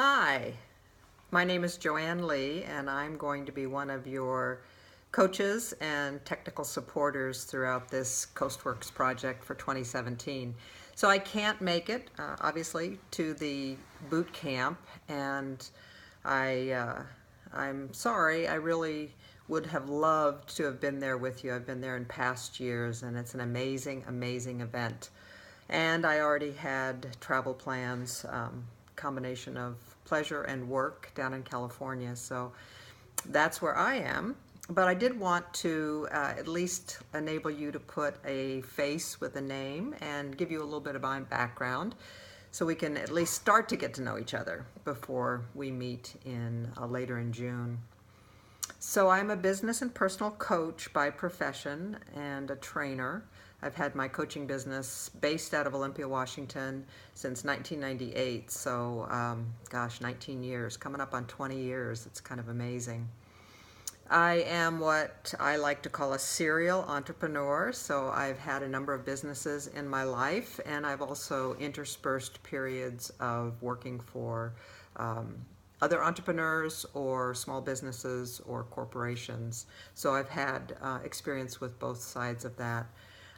Hi, my name is Joanne Lee, and I'm going to be one of your coaches and technical supporters throughout this Coastworks project for 2017. So I can't make it, obviously, to the boot camp, and I'm sorry. I really would have loved to have been there with you. I've been there in past years, and it's an amazing, amazing event. And I already had travel plans, combination of pleasure and work down in California. So that's where I am. But I did want to at least enable you to put a face with a name and give you a little bit of my background so we can at least start to get to know each other before we meet later in June. So I'm a business and personal coach by profession and a trainer. I've had my coaching business based out of Olympia, Washington since 1998. So, gosh, 19 years, coming up on 20 years. It's kind of amazing. I am what I like to call a serial entrepreneur. So I've had a number of businesses in my life, and I've also interspersed periods of working for other entrepreneurs or small businesses or corporations. So I've had experience with both sides of that.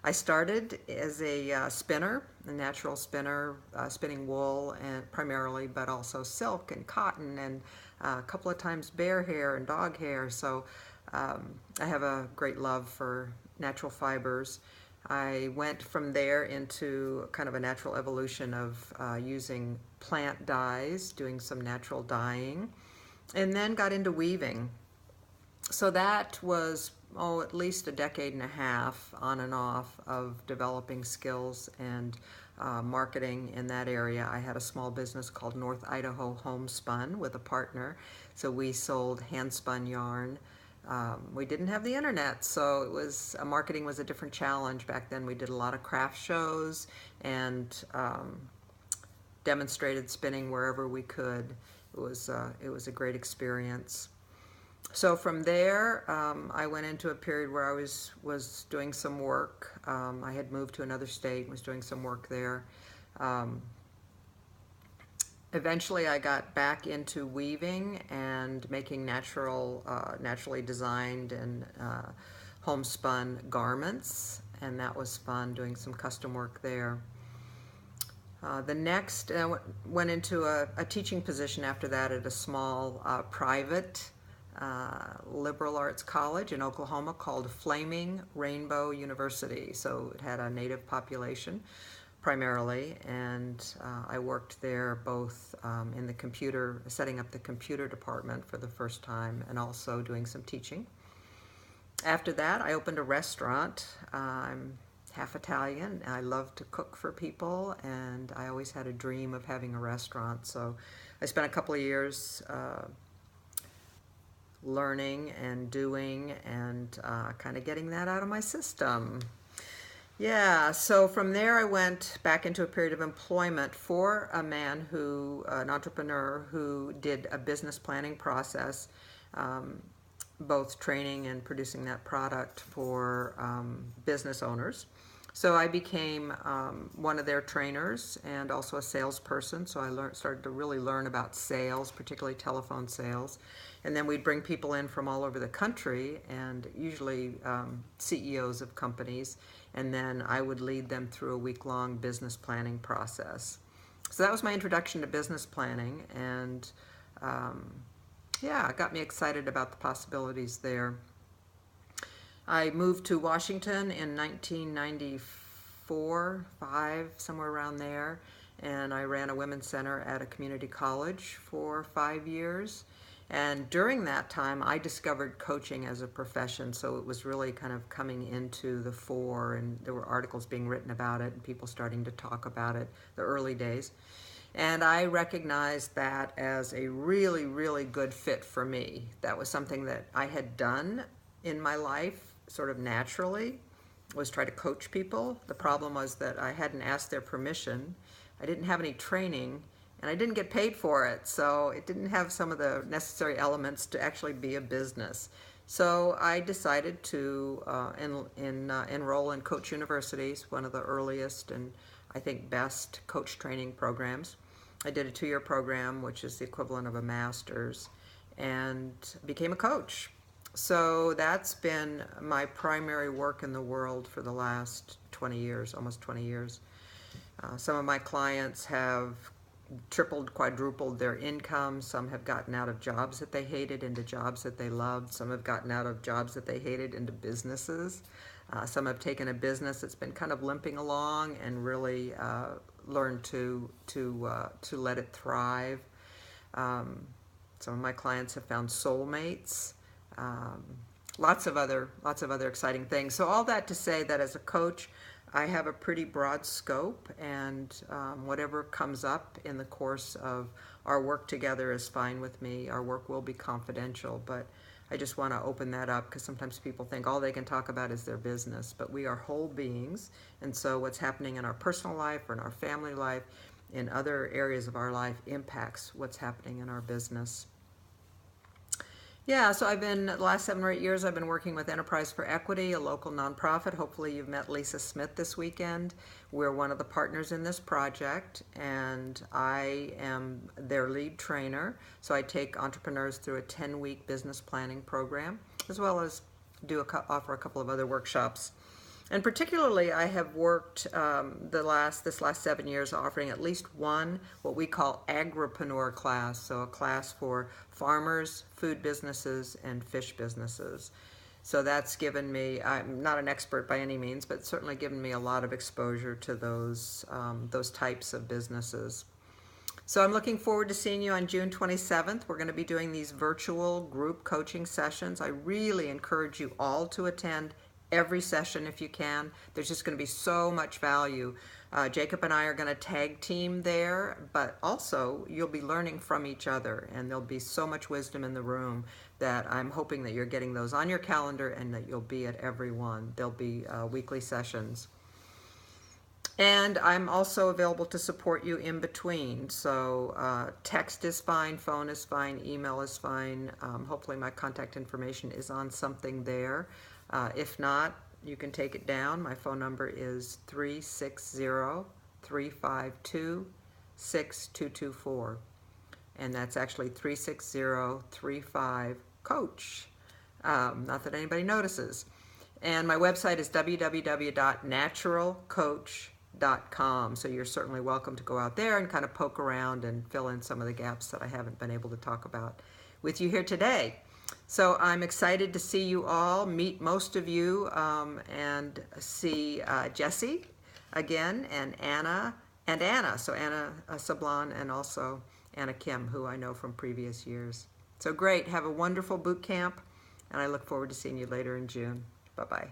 I started as a spinner, a natural spinner, spinning wool and primarily, but also silk and cotton and a couple of times bear hair and dog hair. So I have a great love for natural fibers. I went from there into kind of a natural evolution of using plant dyes, doing some natural dyeing, and then got into weaving. So that was, at least a decade and a half on and off of developing skills and marketing in that area. I had a small business called North Idaho Homespun with a partner. So we sold hand-spun yarn. We didn't have the internet, so marketing was a different challenge. Back then we did a lot of craft shows and demonstrated spinning wherever we could. It was a great experience. So from there, I went into a period where I was doing some work. I had moved to another state and was doing some work there. Eventually, I got back into weaving and making naturally designed and homespun garments, and that was fun, doing some custom work there. The next, I went into a teaching position after that at a small private liberal arts college in Oklahoma called Flaming Rainbow University. So it had a native population primarily, and I worked there both in the setting up the computer department for the first time and also doing some teaching. After that, I opened a restaurant. I'm half Italian. I love to cook for people, and I always had a dream of having a restaurant. So I spent a couple of years learning and doing and kind of getting that out of my system. Yeah, so from there I went back into a period of employment for a man an entrepreneur who did a business planning process, both training and producing that product for business owners. So I became one of their trainers and also a salesperson. So I started to really learn about sales, particularly telephone sales. And then we'd bring people in from all over the country, and usually CEOs of companies. And then I would lead them through a week-long business planning process. So that was my introduction to business planning, and yeah, it got me excited about the possibilities there. I moved to Washington in 1994, 5, somewhere around there, and I ran a women's center at a community college for 5 years. And during that time, I discovered coaching as a profession, so it was really kind of coming into the fore, and there were articles being written about it and people starting to talk about it, the early days. And I recognized that as a really, really good fit for me. That was something that I had done in my life sort of naturally, was try to coach people. The problem was that I hadn't asked their permission. I didn't have any training, and I didn't get paid for it, so it didn't have some of the necessary elements to actually be a business. So I decided to enroll in Coach Universities, one of the earliest and I think best coach training programs. I did a 2-year program, which is the equivalent of a master's, and became a coach. So that's been my primary work in the world for the last 20 years, almost 20 years. Some of my clients have tripled, quadrupled their income. Some have gotten out of jobs that they hated into jobs that they loved. Some have gotten out of jobs that they hated into businesses. Some have taken a business that's been kind of limping along and really learned to let it thrive. Some of my clients have found soulmates. Um, lots of other exciting things. So all that to say that as a coach, I have a pretty broad scope, and whatever comes up in the course of our work together is fine with me. Our work will be confidential, but I just want to open that up because sometimes people think all they can talk about is their business, but we are whole beings, and so what's happening in our personal life or in our family life, in other areas of our life, impacts what's happening in our business. Yeah, so the last 7 or 8 years, I've been working with Enterprise for Equity, a local nonprofit. Hopefully you've met Lisa Smith this weekend. We're one of the partners in this project, and I am their lead trainer. So I take entrepreneurs through a 10-week business planning program, as well as offer a couple of other workshops. And particularly, I have worked this last 7 years offering at least one what we call agripreneur class, so a class for farmers, food businesses, and fish businesses. So that's given me, I'm not an expert by any means, but certainly given me a lot of exposure to those types of businesses. So I'm looking forward to seeing you on June 27th. We're going to be doing these virtual group coaching sessions. I really encourage you all to attend every session if you can. There's just going to be so much value. Jacob and I are going to tag team there, but also you'll be learning from each other, and there'll be so much wisdom in the room that I'm hoping that you're getting those on your calendar and that you'll be at every one. There'll be weekly sessions. And I'm also available to support you in between. So text is fine, phone is fine, email is fine. Hopefully my contact information is on something there. If not, you can take it down. My phone number is 360-352-6224. And that's actually 360-35-COACH. Not that anybody notices. And my website is www.naturalcoach.com. So you're certainly welcome to go out there and kind of poke around and fill in some of the gaps that I haven't been able to talk about with you here today. So I'm excited to see you all, meet most of you, and see Jessie again, and Anna. So Anna Sablon and also Anna Kim, who I know from previous years. So great. Have a wonderful boot camp, and I look forward to seeing you later in June. Bye-bye.